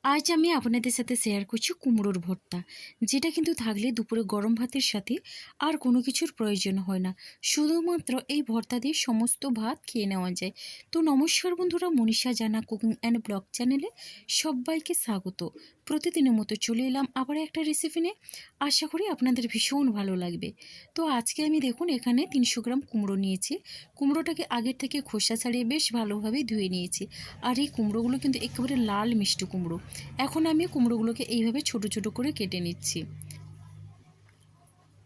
আজ আমি আপনাদের সাথে শেয়ার করছি কুমড়োর ভর্তা, যেটা কিন্তু থাকলে দুপুরে গরম ভাতের সাথে আর কোনো কিছুর প্রয়োজন হয় না। শুধুমাত্র এই ভর্তা দিয়ে সমস্ত ভাত খেয়ে নেওয়া যায়। তো নমস্কার বন্ধুরা, মনীষা জানা কুকিং অ্যান্ড ব্লগ চ্যানেলে সবাইকে স্বাগত। প্রতিদিনের মতো চলে এলাম আবার একটা রেসিপি নিয়ে। আশা করি আপনাদের ভীষণ ভালো লাগবে। তো আজকে আমি দেখুন এখানে 300 গ্রাম কুমড়ো নিয়েছি। কুমড়োটাকে আগের থেকে খোসা ছাড়িয়ে বেশ ভালোভাবে ধুয়ে নিয়েছি। আর এই কুমড়োগুলো কিন্তু একেবারে লাল মিষ্টি কুমড়ো। এখন আমি কুমড়োগুলোকে এইভাবে ছোট ছোট করে কেটে নিচ্ছি।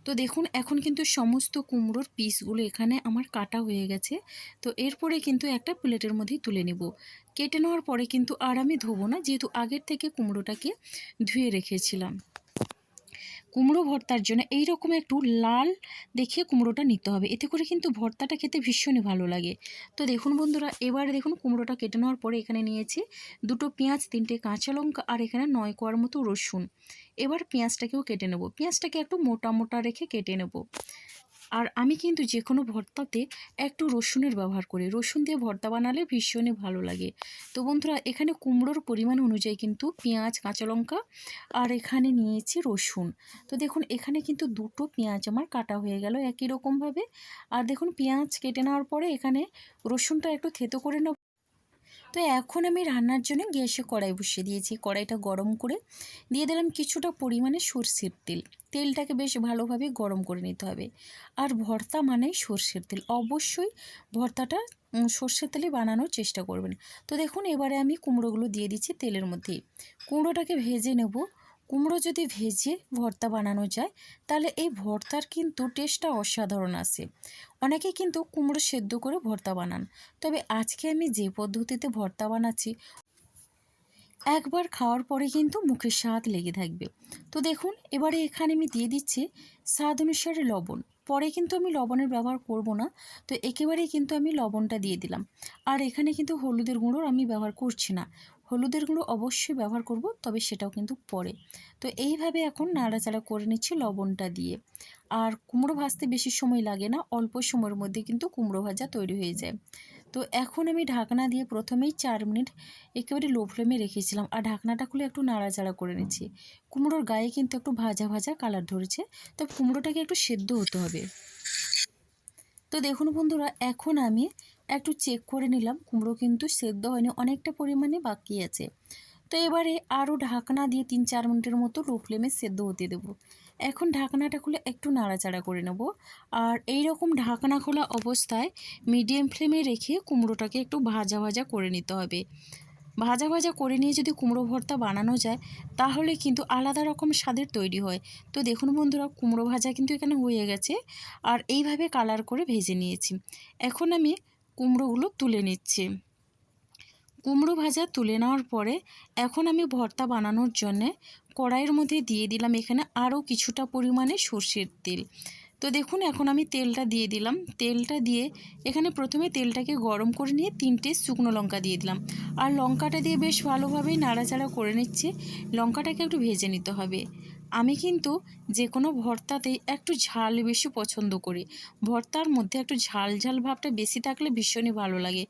তো দেখুন এখন কিন্তু সমস্ত কুমড়োর পিসগুলো এখানে আমার কাটা হয়ে গেছে। তো এরপরে কিন্তু একটা প্লেটের মধ্যেই তুলে নেব। কেটে নেওয়ার পরে কিন্তু আর আমি ধোবো না, যেহেতু আগের থেকে কুমড়োটাকে ধুয়ে রেখেছিলাম। কুমড়ো ভর্তার জন্য এই রকম একটু লাল দেখে কুমড়োটা নিতে হবে, এতে করে কিন্তু ভর্তাটা খেতে ভীষণই ভালো লাগে। তো দেখুন বন্ধুরা, এবারে দেখুন কুমড়োটা কেটে নেওয়ার পরে এখানে নিয়েছি 2টো পেঁয়াজ, 3টে কাঁচা লঙ্কা আর এখানে 9 কোয়ার মতো রসুন। এবার পেঁয়াজটাকেও কেটে নেব। পেঁয়াজটাকে একটু মোটা মোটা রেখে কেটে নেব। আর আমি কিন্তু যে কোনো ভর্তাতে একটু রসুনের ব্যবহার করি। রসুন দিয়ে ভর্তা বানালে ভীষণই ভালো লাগে। তো বন্ধুরা, এখানে কুমড়োর পরিমাণ অনুযায়ী কিন্তু পেঁয়াজ, কাঁচা লঙ্কা আর এখানে নিয়েছি রসুন। তো দেখুন এখানে কিন্তু 2টো পেঁয়াজ আমার কাটা হয়ে গেল একই রকমভাবে। আর দেখুন পেঁয়াজ কেটে নেওয়ার পরে এখানে রসুনটা একটু থেতো করে নেব। তো এখন আমি রান্নার জন্য গ্যাসে কড়াই বসিয়ে দিয়েছি। কড়াইটা গরম করে দিয়ে দিলাম কিছুটা পরিমাণে সরষের তেল। তেলটাকে বেশ ভালোভাবে গরম করে নিতে হবে। আর ভর্তা মানেই সরষের তেল, অবশ্যই ভর্তাটা সরষের তেলে বানানোর চেষ্টা করবেন। তো দেখুন এবারে আমি কুমড়োগুলো দিয়ে দিচ্ছি তেলের মধ্যেই। কুমড়োটাকে ভেজে নেব। কুমড়ো যদি ভেজে ভর্তা বানানো যায় তাহলে এই ভর্তার কিন্তু টেস্টটা অসাধারণ আসে। অনেকে কিন্তু কুমড়ো সেদ্ধ করে ভর্তা বানান, তবে আজকে আমি যে পদ্ধতিতে ভর্তা বানাচ্ছি একবার খাওয়ার পরে কিন্তু মুখে স্বাদ লেগে থাকবে। তো দেখুন এবারে এখানে আমি দিয়ে দিচ্ছি স্বাদ অনুসারে লবণ। পরে কিন্তু আমি লবণের ব্যবহার করব না, তো একেবারেই কিন্তু আমি লবণটা দিয়ে দিলাম। আর এখানে কিন্তু হলুদের গুঁড়োর আমি ব্যবহার করছি না। হলুদের গুঁড়ো অবশ্যই ব্যবহার করব, তবে সেটাও কিন্তু পরে। তো এইভাবে এখন নাড়াচাড়া করে নিচ্ছি লবণটা দিয়ে। আর কুমড়ো ভাজতে বেশি সময় লাগে না, অল্প সময়ের মধ্যে কিন্তু কুমড়ো ভাজা তৈরি হয়ে যায়। তো এখন আমি ঢাকনা দিয়ে প্রথমেই 4 মিনিট একেবারে লো ফ্লেমে রেখেছিলাম, আর ঢাকনাটা খুলে একটু নাড়াচাড়া করে নিচ্ছি। কুমড়োর গায়ে কিন্তু একটু ভাজা ভাজা কালার ধরেছে, তো কুমড়োটাকে একটু সেদ্ধ হতে হবে। তো দেখুন বন্ধুরা, এখন আমি একটু চেক করে নিলাম, কুমড়ো কিন্তু সেদ্ধ হয়নি, অনেকটা পরিমাণে বাকি আছে। তো এবারে আরও ঢাকনা দিয়ে 3-4 মিনিটের মতো লো ফ্লেমে সেদ্ধ হতে দেবো। এখন ঢাকনাটা খুলে একটু নাড়াচাড়া করে নেব। আর এই রকম ঢাকনা খোলা অবস্থায় মিডিয়াম ফ্লেমে রেখে কুমড়োটাকে একটু ভাজা ভাজা করে নিতে হবে। ভাজা ভাজা করে নিয়ে যদি কুমড়ো ভর্তা বানানো যায় তাহলে কিন্তু আলাদা রকম স্বাদের তৈরি হয়। তো দেখুন বন্ধুরা, কুমড়ো ভাজা কিন্তু এখানে হয়ে গেছে। আর এইভাবে কালার করে ভেজে নিয়েছি। এখন আমি কুমড়োগুলো তুলে নিচ্ছি। কুমড়ো ভাজা তুলে নেওয়ার পরে এখন আমি ভর্তা বানানোর জন্যে কড়াইয়ের মধ্যে দিয়ে দিলাম এখানে আরও কিছুটা পরিমাণে সর্ষের তেল। তো দেখুন এখন আমি তেলটা দিয়ে দিলাম। তেলটা দিয়ে এখানে প্রথমে তেলটাকে গরম করে নিয়ে 3টে শুকনো লঙ্কা দিয়ে দিলাম। আর লঙ্কাটা দিয়ে বেশ ভালোভাবেই নাড়াচাড়া করে নিচ্ছে। লঙ্কাটাকে একটু ভেজে নিতে হবে। আমি কিন্তু যে কোনো ভর্তাতেই একটু ঝাল বেশি পছন্দ করি। ভর্তার মধ্যে একটু ঝাল ঝাল ভাবটা বেশি থাকলে ভীষণই ভালো লাগে।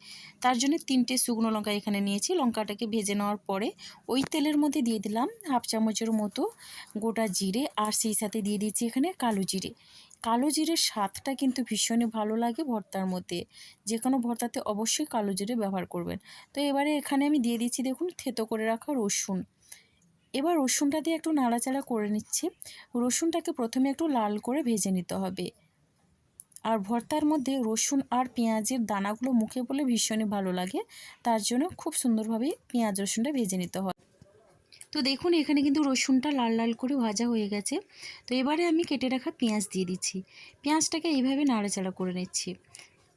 তার জন্য 3টে শুকনো লঙ্কা এখানে নিয়েছি। লঙ্কাটাকে ভেজে নেওয়ার পরে ওই তেলের মধ্যে দিয়ে দিলাম হাফ চামচের মতো গোটা জিরে, আর সেই সাথে দিয়ে দিচ্ছি এখানে কালো জিরে। কালো জিরের স্বাদটা কিন্তু ভীষণই ভালো লাগে ভর্তার মধ্যে। যে কোনো ভর্তাতে অবশ্যই কালো জিরে ব্যবহার করবেন। তো এবারে এখানে আমি দিয়ে দিচ্ছি দেখুন থেতো করে রাখা রসুন। এবার রসুনটা দিয়ে একটু নাড়াচাড়া করে নিচ্ছি। রসুনটাকে প্রথমে একটু লাল করে ভেজে নিতে হবে। আর ভর্তার মধ্যে রসুন আর পেঁয়াজের দানাগুলো মুখে পড়লে ভীষণই ভালো লাগে, তার জন্য খুব সুন্দরভাবে পেঁয়াজ রসুনটা ভেজে নিতে হয়। তো দেখুন এখানে কিন্তু রসুনটা লাল লাল করে ভাজা হয়ে গেছে। তো এবারে আমি কেটে রাখা পেঁয়াজ দিয়ে দিচ্ছি। পেঁয়াজটাকে এইভাবে নাড়াচাড়া করে নিচ্ছি।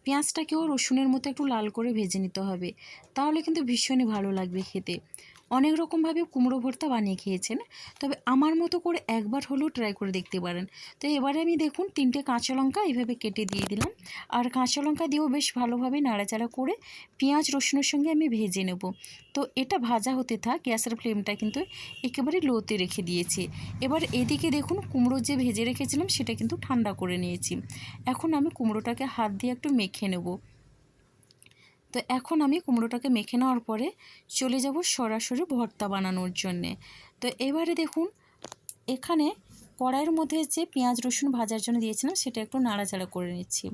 পেঁয়াজটাকেও রসুনের মতো একটু লাল করে ভেজে নিতে হবে, তাহলে কিন্তু ভীষণই ভালো লাগবে খেতে। অনেক রকমভাবে কুমড়ো ভর্তা বানিয়ে খেয়েছেন, তবে আমার মতো করে একবার হলেও ট্রাই করে দেখতে পারেন। তো এবারে আমি দেখুন 3টে কাঁচা লঙ্কা এইভাবে কেটে দিয়ে দিলাম। আর কাঁচা লঙ্কা দিয়েও বেশ ভালোভাবে নাড়াচাড়া করে পেঁয়াজ রসুনের সঙ্গে আমি ভেজে নেব। তো এটা ভাজা হতে থাক, গ্যাসের ফ্লেমটা কিন্তু একেবারে লোতে রেখে দিয়েছি। এবার এদিকে দেখুন কুমড়ো যে ভেজে রেখেছিলাম সেটা কিন্তু ঠান্ডা করে নিয়েছি। এখন আমি কুমড়োটাকে হাত দিয়ে একটু মেখে নেব। তো এখন আমি কুমড়োটাকে মেখে নেওয়ার পরে চলে যাব সরাসরি ভর্তা বানানোর জন্যে। তো এবারে দেখুন এখানে কড়াইয়ের মধ্যে যে পেঁয়াজ রসুন ভাজার জন্য দিয়েছিলাম সেটা একটু নাড়াচাড়া করে নিচ্ছি।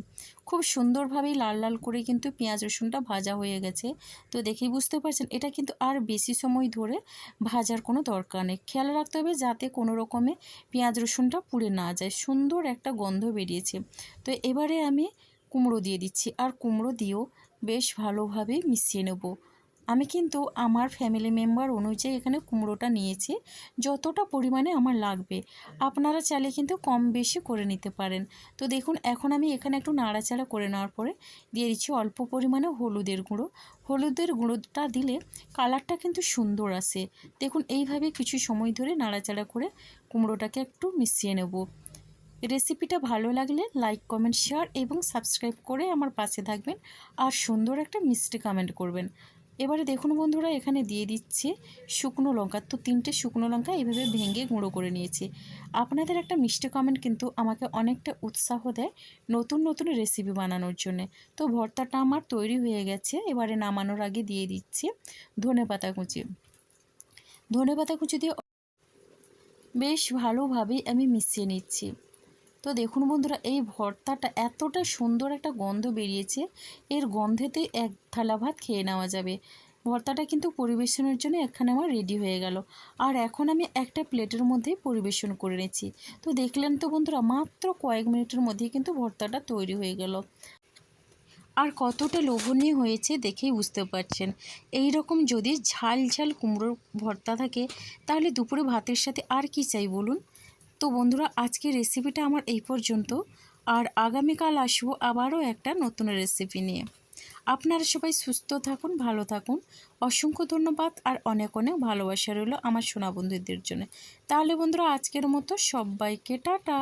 খুব সুন্দরভাবেই লাল লাল করে কিন্তু পেঁয়াজ রসুনটা ভাজা হয়ে গেছে। তো দেখেই বুঝতে পারছেন এটা কিন্তু আর বেশি সময় ধরে ভাজার কোনো দরকার নেই। খেয়াল রাখতে হবে যাতে কোনো রকমে পেঁয়াজ রসুনটা পুড়ে না যায়। সুন্দর একটা গন্ধ বেরিয়েছে। তো এবারে আমি কুমড়ো দিয়ে দিচ্ছি, আর কুমড়ো দিয়েও বেশ ভালোভাবে মিশিয়ে নেব। আমি কিন্তু আমার ফ্যামিলি মেম্বার অনুযায়ী এখানে কুমড়োটা নিয়েছি, যতটা পরিমাণে আমার লাগবে। আপনারা চাইলে কিন্তু কম বেশি করে নিতে পারেন। তো দেখুন এখন আমি এখানে একটু নাড়াচাড়া করে নেওয়ার পরে দিয়ে দিচ্ছি অল্প পরিমাণে হলুদের গুঁড়ো। হলুদের গুঁড়োটা দিলে কালারটা কিন্তু সুন্দর আসে। দেখুন এইভাবে কিছু সময় ধরে নাড়াচাড়া করে কুমড়োটাকে একটু মিশিয়ে নেব। রেসিপিটা ভালো লাগলে লাইক কমেন্ট শেয়ার এবং সাবস্ক্রাইব করে আমার পাশে থাকবেন, আর সুন্দর একটা মিষ্টি কমেন্ট করবেন। এবারে দেখুন বন্ধুরা এখানে দিয়ে দিচ্ছি শুকনো লঙ্কা। তো 3টে শুকনো লঙ্কা এইভাবে ভেঙে গুঁড়ো করে নিয়েছি। আপনাদের একটা মিষ্টি কমেন্ট কিন্তু আমাকে অনেকটা উৎসাহ দেয় নতুন নতুন রেসিপি বানানোর জন্যে। তো ভর্তাটা আমার তৈরি হয়ে গেছে। এবারে নামানোর আগে দিয়ে দিচ্ছি ধনেপাতা কুচি। ধনেপাতা কুচি দিয়ে বেশ ভালোভাবেই আমি মিশিয়ে নিচ্ছি। তো দেখুন বন্ধুরা এই ভর্তাটা এতটা সুন্দর একটা গন্ধ বেরিয়েছে, এর গন্ধেতেই এক থালা ভাত খেয়ে নেওয়া যাবে। ভর্তাটা কিন্তু পরিবেশনের জন্য এখানে আমার রেডি হয়ে গেল। আর এখন আমি একটা প্লেটের মধ্যেই পরিবেশন করে নিচ্ছি। তো দেখলেন তো বন্ধুরা মাত্র কয়েক মিনিটের মধ্যেই কিন্তু ভর্তাটা তৈরি হয়ে গেল। আর কতটা লোভনীয় হয়েছে দেখেই বুঝতে পারছেন। এই রকম যদি ঝাল ঝাল কুমড়োর ভর্তা থাকে তাহলে দুপুরে ভাতের সাথে আর কি চাই বলুন। তো বন্ধুরা আজকের রেসিপিটা আমার এই পর্যন্ত, আর আগামীকাল আসবো আবারও একটা নতুন রেসিপি নিয়ে। আপনারা সবাই সুস্থ থাকুন, ভালো থাকুন। অসংখ্য ধন্যবাদ আর অনেক অনেক ভালোবাসা রইল আমার সোনা বন্ধুদের জন্য। তাহলে বন্ধুরা আজকের মতো সবাইকে টাটা।